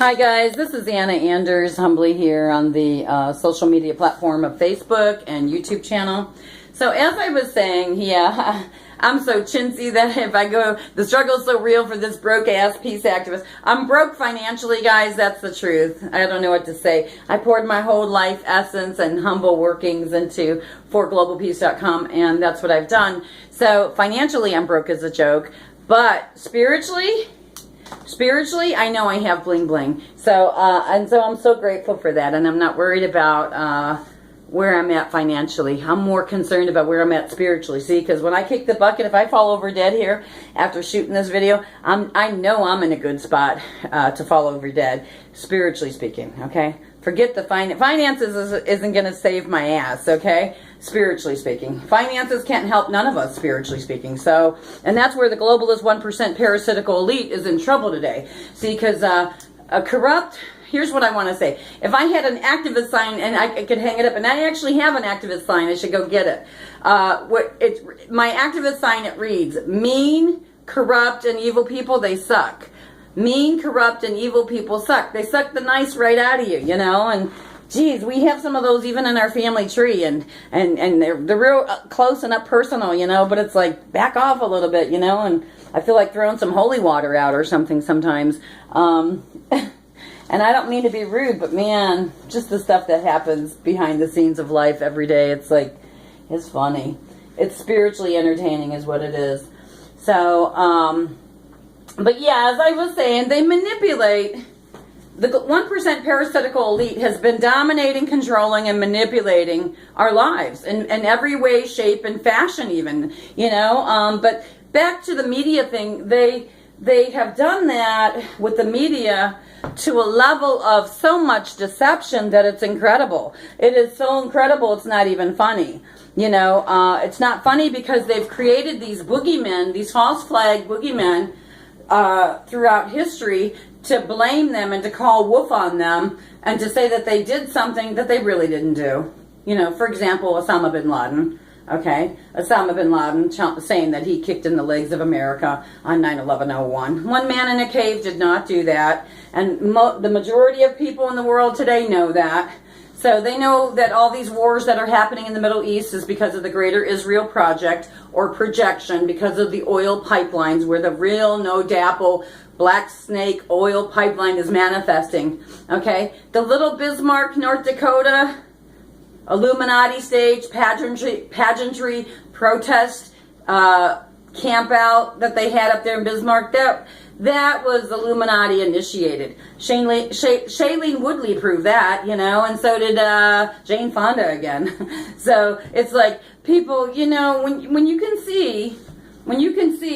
Hi guys, this is Anna Anders, humbly here on the social media platform of Facebook and YouTube channel. So as I was saying, yeah, I'm so chintzy that if I go, the struggle's so real for this broke-ass peace activist. I'm broke financially, guys, that's the truth. I don't know what to say. I poured my whole life essence and humble workings into forglobalpeace.com, and that's what I've done. So financially, I'm broke as a joke, but spiritually, I know I have bling bling. So and so I'm so grateful for that, and I'm not worried about where I'm at financially. I'm more concerned about where I'm at spiritually. See, because when I kick the bucket, if I fall over dead here after shooting this video, I know I'm in a good spot to fall over dead, spiritually speaking. Okay, forget the finances isn't going to save my ass. Okay, spiritually speaking, finances can't help none of us spiritually speaking. So, and that's where the globalist 1% parasitical elite is in trouble today. See, because a corrupt. Here's what I want to say. If I had an activist sign and I could hang it up, and I actually have an activist sign, I should go get it. My activist sign, it reads, mean, corrupt, and evil people, they suck. Mean, corrupt, and evil people suck. They suck the nice right out of you, you know, and geez, we have some of those even in our family tree, and they're real close and up personal, you know, but it's like back off a little bit, you know, and I feel like throwing some holy water out or something sometimes. And I don't mean to be rude, but man, just the stuff that happens behind the scenes of life every day, it's like, it's funny. It's spiritually entertaining is what it is. So, but yeah, as I was saying, they manipulate. The 1% parasitical elite has been dominating, controlling, and manipulating our lives in every way, shape, and fashion even, you know. But back to the media thing, they have done that with the media to a level of so much deception that it's incredible. It is so incredible it's not even funny. You know, it's not funny because they've created these boogeymen, these false flag boogeymen throughout history to blame them and to call wolf on them and to say that they did something that they really didn't do. You know, for example, Osama bin Laden. Okay, Osama bin Laden saying that he kicked in the legs of America on 9/11/01. One man in a cave did not do that, and the majority of people in the world today know that. So they know that all these wars that are happening in the Middle East is because of the Greater Israel Project or projection, because of the oil pipelines where the real no dapple black snake oil pipeline is manifesting. Okay, the little Bismarck, North Dakota Illuminati stage, pageantry, protest, camp out that they had up there in Bismarck, that was Illuminati initiated. Shailene Woodley proved that, you know, and so did Jane Fonda again. So it's like people, you know, when you can see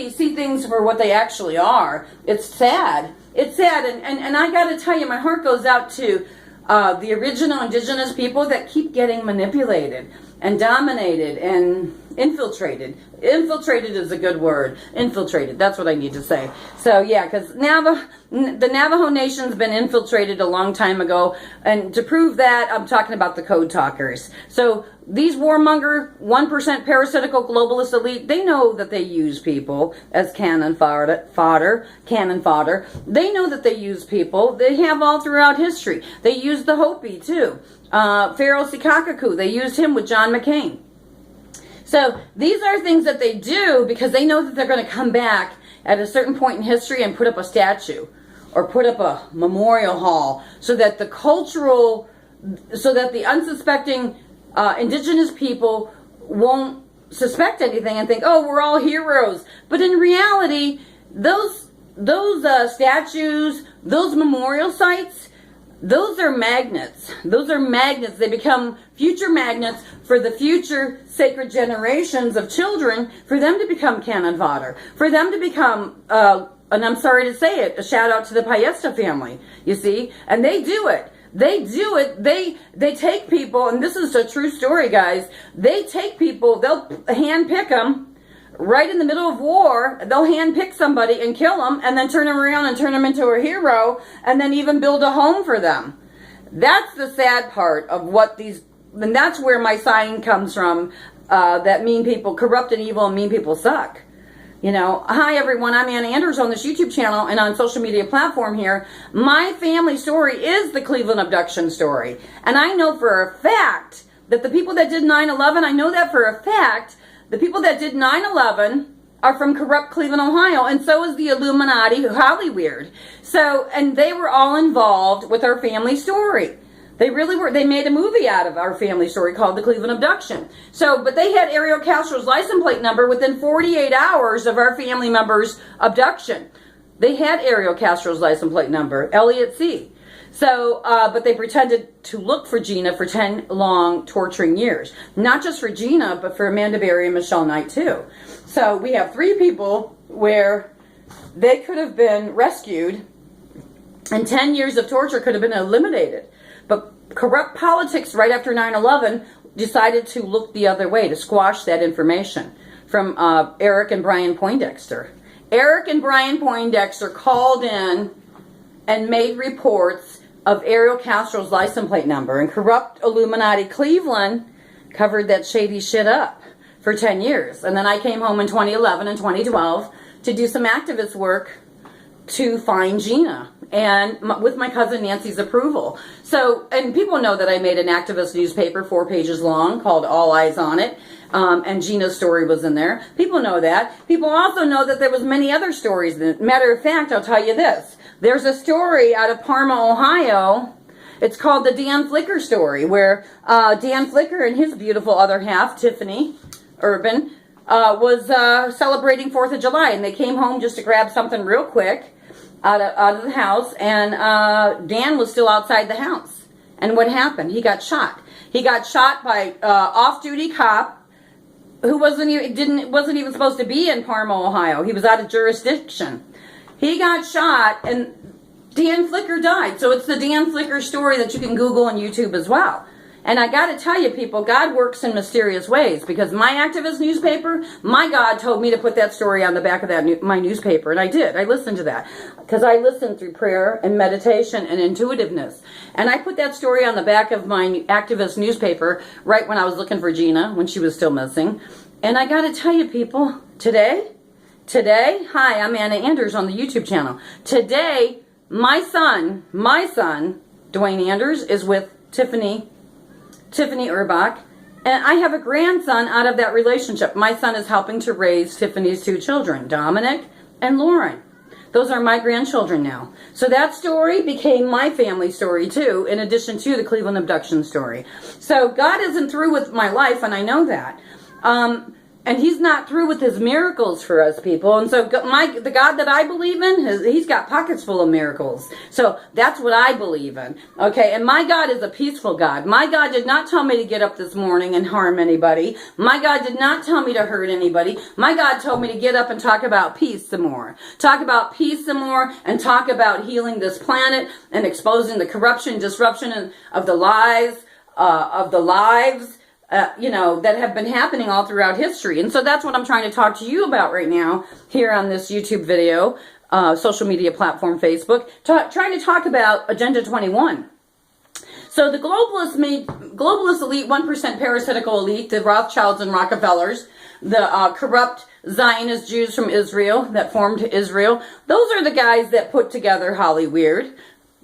things for what they actually are, it's sad. It's sad, and I got to tell you, my heart goes out to the original indigenous people that keep getting manipulated and dominated and infiltrated. Infiltrated is a good word. Infiltrated, that's what I need to say. So yeah, because the Navajo Nation's been infiltrated a long time ago, and to prove that, I'm talking about the code talkers. So these warmonger 1% parasitical globalist elite, they know that they use people as cannon fodder. They know that they use people. They have all throughout history. They used the Hopi too. Pharaoh Sikakaku, they used him with John McCain. So these are things that they do because they know that they're going to come back at a certain point in history and put up a statue or put up a memorial hall so that the unsuspecting indigenous people won't suspect anything and think, oh, we're all heroes. But in reality, those statues, those memorial sites, those are magnets. Those are magnets. They become future magnets for the future sacred generations of children, for them to become cannon fodder, for them to become, and I'm sorry to say it, a shout out to the Payesta family, you see, and they do it. They do it. They take people, and this is a true story, guys. They take people, they'll hand pick them right in the middle of war. They'll hand pick somebody and kill them, and then turn them around and turn them into a hero, and then even build a home for them. That's the sad part of what these, and that's where my sign comes from, that mean people, corrupt and evil and mean people suck. You know, hi everyone, I'm Anna Anders on this YouTube channel and on social media platform here. My family story is the Cleveland abduction story. And I know for a fact that the people that did 9/11, I know that for a fact, the people that did 9/11 are from corrupt Cleveland, Ohio, and so is the Illuminati, Hollyweird. So, and they were all involved with our family story. They really were. They made a movie out of our family story called The Cleveland Abduction. So, but they had Ariel Castro's license plate number within 48 hours of our family member's abduction. They had Ariel Castro's license plate number, Elliot C. So, but they pretended to look for Gina for 10 long torturing years. Not just for Gina, but for Amanda Berry and Michelle Knight too. So we have 3 people where they could have been rescued and 10 years of torture could have been eliminated. But corrupt politics right after 9/11 decided to look the other way, to squash that information from Eric and Brian Poindexter. Eric and Brian Poindexter called in and made reports of Ariel Castro's license plate number, and corrupt Illuminati Cleveland covered that shady shit up for 10 years. And then I came home in 2011 and 2012 to do some activist work to find Gina, and with my cousin Nancy's approval. So, and people know that I made an activist newspaper 4 pages long called All Eyes on It, and Gina's story was in there. People know that. People also know that there was many other stories. Matter of fact, I'll tell you this. There's a story out of Parma, Ohio. It's called the Dan Flicker story, where Dan Flicker and his beautiful other half, Tiffany Urban, was celebrating 4th of July, and they came home just to grab something real quick out of the house, and Dan was still outside the house. And what happened? He got shot. He got shot by off-duty cop who wasn't even supposed to be in Parma, Ohio. He was out of jurisdiction. He got shot, and Dan Flicker died. So it's the Dan Flicker story that you can Google on YouTube as well. And I got to tell you, people, God works in mysterious ways, because my activist newspaper, my God told me to put that story on the back of that my newspaper, and I did. I listened to that, because I listened through prayer and meditation and intuitiveness. And I put that story on the back of my activist newspaper right when I was looking for Gina, when she was still missing. And I got to tell you, people, today, hi, I'm Anna Anders on the YouTube channel. Today, my son, Dwayne Anders, is with Tiffany Urbach, and I have a grandson out of that relationship. My son is helping to raise Tiffany's 2 children, Dominic and Lauren. Those are my grandchildren now. So that story became my family story too, in addition to the Cleveland abduction story. So God isn't through with my life, and I know that. And he's not through with his miracles for us, people. And so the God that I believe in, he's got pockets full of miracles. So that's what I believe in. Okay, and my God is a peaceful God. My God did not tell me to get up this morning and harm anybody. My God did not tell me to hurt anybody. My God told me to get up and talk about peace some more. Talk about peace some more, and talk about healing this planet and exposing the corruption, disruption of the lies, that have been happening all throughout history. And so that's what I'm trying to talk to you about right now here on this YouTube video, social media platform, Facebook, trying to talk about Agenda 21. So the globalist elite, 1% parasitical elite, the Rothschilds and Rockefellers, the corrupt Zionist Jews from Israel that formed Israel, those are the guys that put together Hollyweird,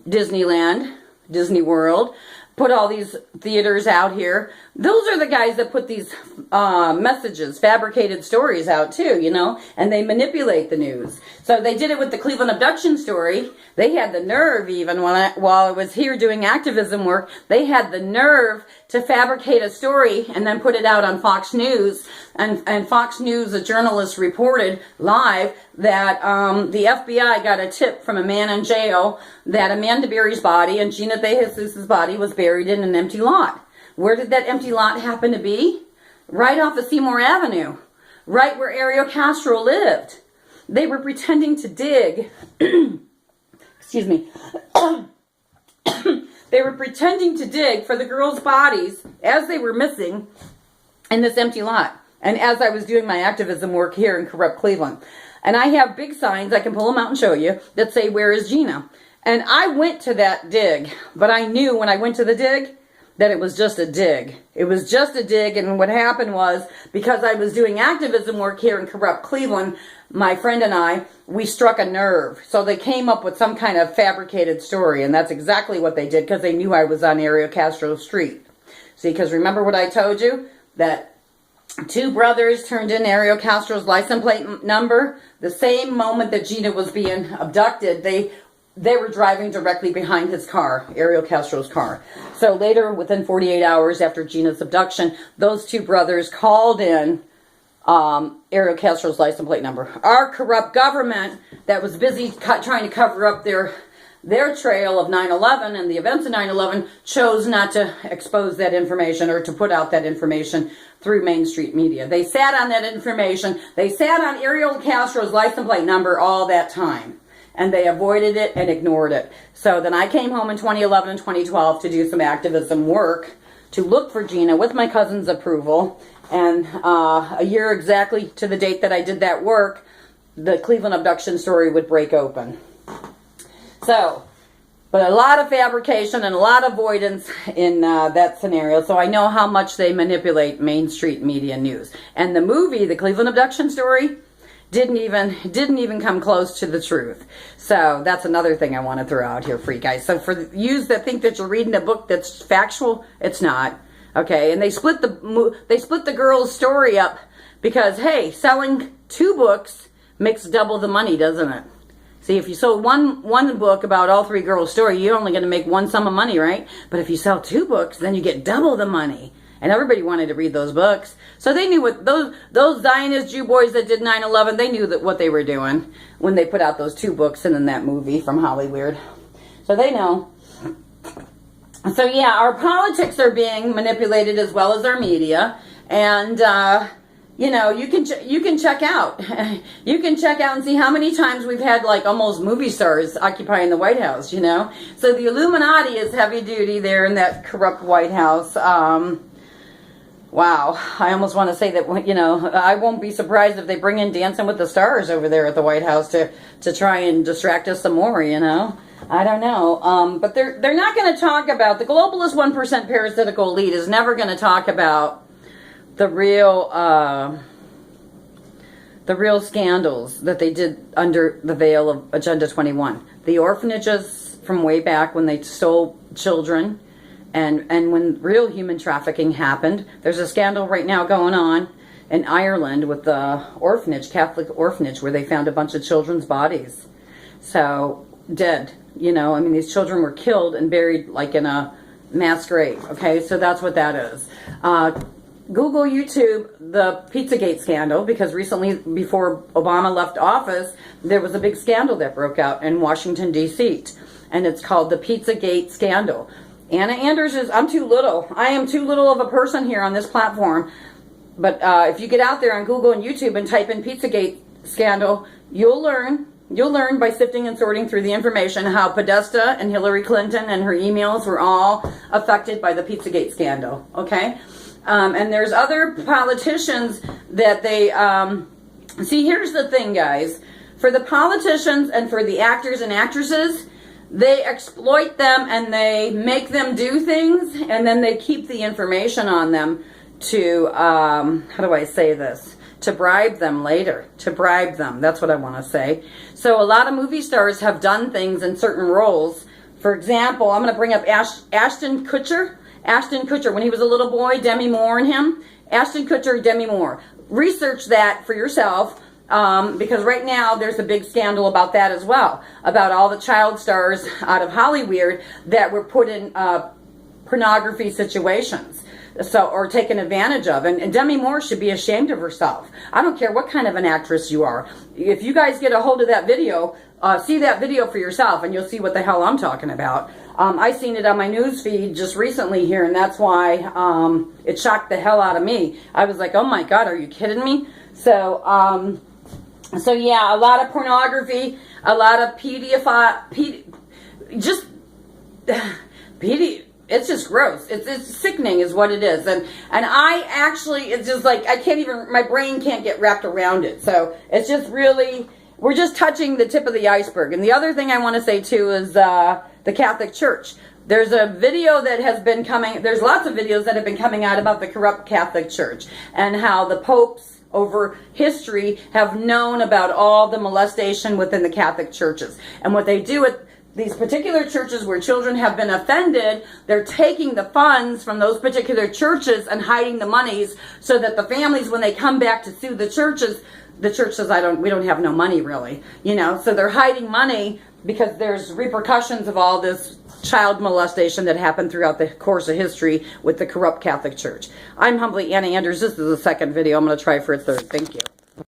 Disneyland, Disney World, put all these theaters out here. Those are the guys that put these messages, fabricated stories out too, and they manipulate the news. So they did it with the Cleveland abduction story. They had the nerve, even while I was here doing activism work, they had the nerve to fabricate a story and then put it out on Fox News. And Fox News, a journalist, reported live that the FBI got a tip from a man in jail that Amanda Berry's body and Gina De Jesus' body was buried in an empty lot. Where did that empty lot happen to be? Right off of Seymour Avenue, right where Ariel Castro lived. They were pretending to dig. Excuse me. They were pretending to dig for the girls' bodies as they were missing in this empty lot. And as I was doing my activism work here in corrupt Cleveland. And I have big signs, I can pull them out and show you, that say, "Where is Gina?" And I went to that dig, but I knew when I went to the dig that it was just a dig. It was just a dig, and what happened was, because I was doing activism work here in corrupt Cleveland, my friend and I, we struck a nerve. So they came up with some kind of fabricated story, and that's exactly what they did, because they knew I was on Ariel Castro Street. See, because remember what I told you? That 2 brothers turned in Ariel Castro's license plate number. The same moment that Gina was being abducted, they were driving directly behind his car, Ariel Castro's car. So later, within 48 hours after Gina's abduction, those 2 brothers called in Ariel Castro's license plate number. Our corrupt government that was busy trying to cover up their trail of 9/11 and the events of 9/11 chose not to expose that information or to put out that information through Main Street media. They sat on that information. They sat on Ariel Castro's license plate number all that time. And they avoided it and ignored it. So then I came home in 2011 and 2012 to do some activism work to look for Gina with my cousin's approval. And a year exactly to the date that I did that work, the Cleveland abduction story would break open. So, but a lot of fabrication and a lot of avoidance in that scenario. So I know how much they manipulate Main Street media news. And the movie, the Cleveland abduction story, didn't even come close to the truth. So that's another thing I want to throw out here for you guys. So for you that think that you're reading a book that's factual, it's not. Okay, and they split the girl's story up because, hey, selling 2 books makes double the money, doesn't it? See, if you sold one book about all 3 girls' story, you're only going to make one sum of money, right? But if you sell 2 books, then you get double the money. And everybody wanted to read those books. So they knew what those Zionist Jew boys that did 9/11, they knew what they were doing when they put out those 2 books and then that movie from Hollywood. So they know. So yeah, our politics are being manipulated as well as our media. And you know, you can check out. You can check out and see how many times we've had like almost movie stars occupying the White House, you know. So the Illuminati is heavy duty there in that corrupt White House. Wow, I almost want to say that, you know, I won't be surprised if they bring in Dancing with the Stars over there at the White House to try and distract us some more, you know. I don't know. But they're not going to talk about, the globalist 1% parasitical elite is never going to talk about the real scandals that they did under the veil of Agenda 21. The orphanages from way back when they stole children. And when real human trafficking happened, there's a scandal right now going on in Ireland with the orphanage, Catholic orphanage, where they found a bunch of children's bodies. So, dead. You know, I mean, these children were killed and buried like in a mass grave. Okay, so that's what that is. Google, YouTube, the Pizzagate scandal, because recently, before Obama left office, there was a big scandal that broke out in Washington, D.C. And it's called the Pizzagate scandal. Anna Anders I'm too little. I am too little of a person here on this platform. But if you get out there on Google and YouTube and type in Pizzagate scandal, you'll learn by sifting and sorting through the information how Podesta and Hillary Clinton and her emails were all affected by the Pizzagate scandal. Okay? And there's other politicians that they... see, here's the thing, guys. For the politicians and for the actors and actresses... they exploit them and they make them do things, and then they keep the information on them to, how do I say this? To bribe them later. To bribe them. That's what I want to say. So a lot of movie stars have done things in certain roles. For example, I'm going to bring up Ashton Kutcher. Ashton Kutcher, when he was a little boy, Demi Moore and him. Ashton Kutcher, Demi Moore. Research that for yourself. Because right now there's a big scandal about that as well, about all the child stars out of Hollywood that were put in pornography situations, or taken advantage of. And Demi Moore should be ashamed of herself. I don't care what kind of an actress you are. If you guys get a hold of that video, see that video for yourself, and you'll see what the hell I'm talking about. I seen it on my news feed just recently here, and that's why it shocked the hell out of me. I was like, oh my God, are you kidding me? So yeah, a lot of pornography, a lot of it's just gross. It's sickening is what it is. And I actually, it's just like, I can't even, my brain can't get wrapped around it. So it's just really we're just touching the tip of the iceberg. And the other thing I want to say too is the Catholic Church. There's a video that has been coming, there's lots of videos that have been coming out about the corrupt Catholic Church and how the popes over history have known about all the molestation within the Catholic churches. And what they do with these particular churches where children have been offended, they're taking the funds from those particular churches and hiding the monies so that the families, when they come back to sue the church says, we don't have no money really, you know, so they're hiding money because there's repercussions of all this child molestation that happened throughout the course of history with the corrupt Catholic Church. I'm humbly Anna Anders. This is the second video. I'm going to try for a third. Thank you.